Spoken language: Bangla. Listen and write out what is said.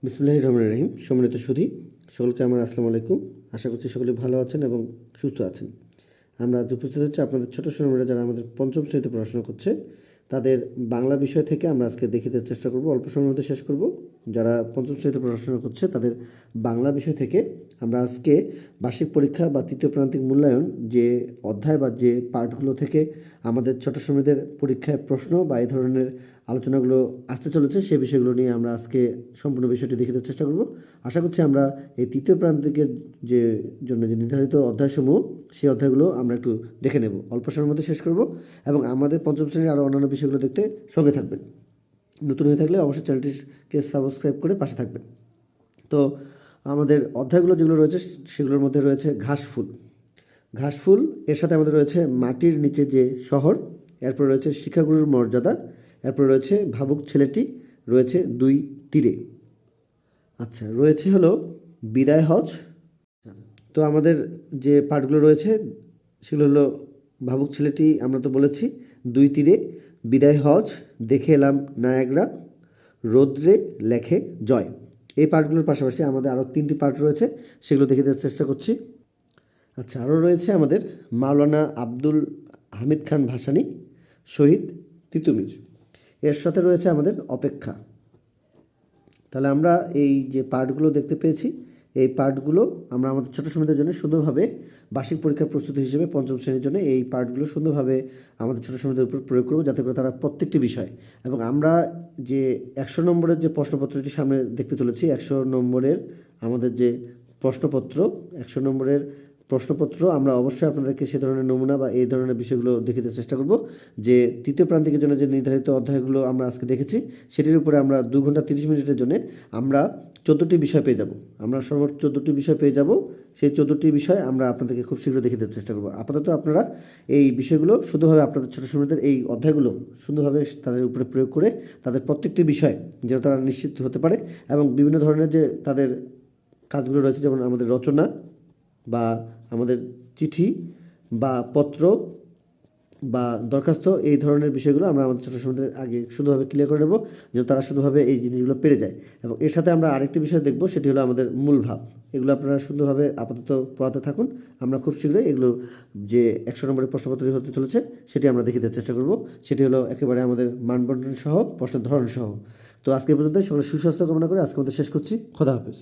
বিসমিল্লাহির রহমানির রহিম। সম্মানিত সুধী সকলকে আমার আসসালামু আলাইকুম। আশা করছি সকলে ভালো আছেন এবং সুস্থ আছেন। আমরা আজ উপস্থিত হচ্ছি আপনাদের ছোট সোনামণিরা যারা আমাদের পঞ্চম শ্রেণীতে পড়াশোনা করছে তাদের বাংলা বিষয় থেকে আমরা আজকে দেখিয়ে দেওয়ার চেষ্টা করব, অল্প সময়ের মধ্যে শেষ করব। যারা পঞ্চম শ্রেণীতে পড়াশোনা করছে তাদের বাংলা বিষয় থেকে আমরা আজকে বার্ষিক পরীক্ষা বা তৃতীয় প্রান্তিক মূল্যায়ন যে অধ্যায় বা যে পার্টগুলো থেকে আমাদের ছোট শ্রেণীদের পরীক্ষায় প্রশ্ন বা এই ধরনের আলোচনাগুলো আসতে চলেছে সেই বিষয়গুলো নিয়ে আমরা আজকে সম্পূর্ণ বিষয়টি দেখে দেওয়ার চেষ্টা করব। আশা করছি আমরা এই তৃতীয় প্রান্তিকের যে জন্য যে নির্ধারিত অধ্যায়সমূহ সেই অধ্যায়গুলো আমরা একটু দেখে নেব, অল্প সময়ের মধ্যে শেষ করব এবং আমাদের পঞ্চম শ্রেণীর আরও অন্যান্য বিষয়গুলো দেখতে সঙ্গে থাকবেন। নতুন হয়ে থাকলে অবশ্যই চ্যানেলটিকে সাবস্ক্রাইব করে পাশে থাকবেন। তো আমাদের অধ্যায়গুলো যেগুলো রয়েছে সেগুলোর মধ্যে রয়েছে ঘাসফুল। ঘাসফুল এর সাথে আমাদের রয়েছে মাটির নিচে যে শহর, এরপর রয়েছে শিক্ষাগুরুর মর্যাদা, এরপর রয়েছে ভাবুক ছেলেটি, রয়েছে দুই তীরে। আচ্ছা, রয়েছে হলো বিদায় হজ। তো আমাদের যে পাঠগুলো রয়েছে সেগুলো হলো ভাবুক ছেলেটি আমরা তো বলেছি, দুই তীরে, বিদায় হজ, দেখে এলাম নায়াগ্রা, রৌদ্রে লেখে জয়। এই পাঠগুলোর পাশাপাশি আমাদের আরও তিনটি পাঠ রয়েছে, সেগুলো দেখে দেওয়ার চেষ্টা করছি। আচ্ছা, আরও রয়েছে আমাদের মাওলানা আব্দুল হামিদ খান ভাসানী, শহীদ তিতুমির। এর সাথে রয়েছে আমাদের অপেক্ষা। তাহলে আমরা এই যে পার্টগুলো দেখতে পেয়েছি, এই পার্টগুলো আমরা আমাদের ছোটো সময়দের জন্য সুন্দরভাবে বার্ষিক পরীক্ষার প্রস্তুতি হিসেবে পঞ্চম শ্রেণীর জন্য এই পার্টগুলো সুন্দরভাবে আমাদের ছোটো সময়দের উপর প্রয়োগ করবো, যাতে করে তারা প্রত্যেকটি বিষয় এবং আমরা যে 100 নম্বরের যে প্রশ্নপত্রটি সামনে দেখতে চলেছি, 100 নম্বরের আমাদের যে প্রশ্নপত্র, 100 নম্বরের প্রশ্নপত্র আমরা অবশ্যই আপনাদেরকে সে ধরনের নমুনা বা এই ধরনের বিষয়গুলো দেখাতে চেষ্টা করব। যে তৃতীয় প্রান্তিকের জন্য যে নির্ধারিত অধ্যায়গুলো আমরা আজকে দেখেছি সেটির উপরে আমরা 2 ঘন্টা 30 মিনিটের জন্য আমরা 14টি বিষয় পেয়ে যাব। আমরা সর্বোচ্চ 14টি বিষয় পেয়ে যাব। সেই 14টি বিষয় আমরা আপনাদেরকে খুব শীঘ্র দেখে দেওয়ার চেষ্টা করব। আপাতত আপনারা এই বিষয়গুলো সুন্দরভাবে আপনাদের ছোটো সময়দের এই অধ্যায়গুলো সুন্দরভাবে তাদের উপরে প্রয়োগ করে তাদের প্রত্যেকটি বিষয় যেন তারা নিশ্চিত হতে পারে এবং বিভিন্ন ধরনের যে তাদের কাজগুলো রয়েছে, যেমন আমাদের রচনা বা আমাদের চিঠি বা পত্র বা দরখাস্ত, এই ধরনের বিষয়গুলো আমরা আমাদের ছোটো সময়দের আগে শুধুভাবে ক্লিয়ার করে নেব যেন তারা শুধুভাবে এই জিনিসগুলো পেরে যায়। এবং এর সাথে আমরা আরেকটি বিষয় দেখব, সেটি হলো আমাদের মূল ভাব। এগুলো আপনারা সুন্দরভাবে আপাতত পড়াতে থাকুন। আমরা খুব শীঘ্রই এগুলো যে 100 নম্বরের প্রশ্নপত্র হতে চলেছে সেটি আমরা দেখে দেওয়ার চেষ্টা করব। সেটি হলো একেবারে আমাদের মানবন্টন সহ, প্রশ্নের ধরন সহ। তো আজকে পর্যন্ত সকলের সুস্বাস্থ্য কামনা করে আজকে আমাদের শেষ করছি। খোদা হাফেজ।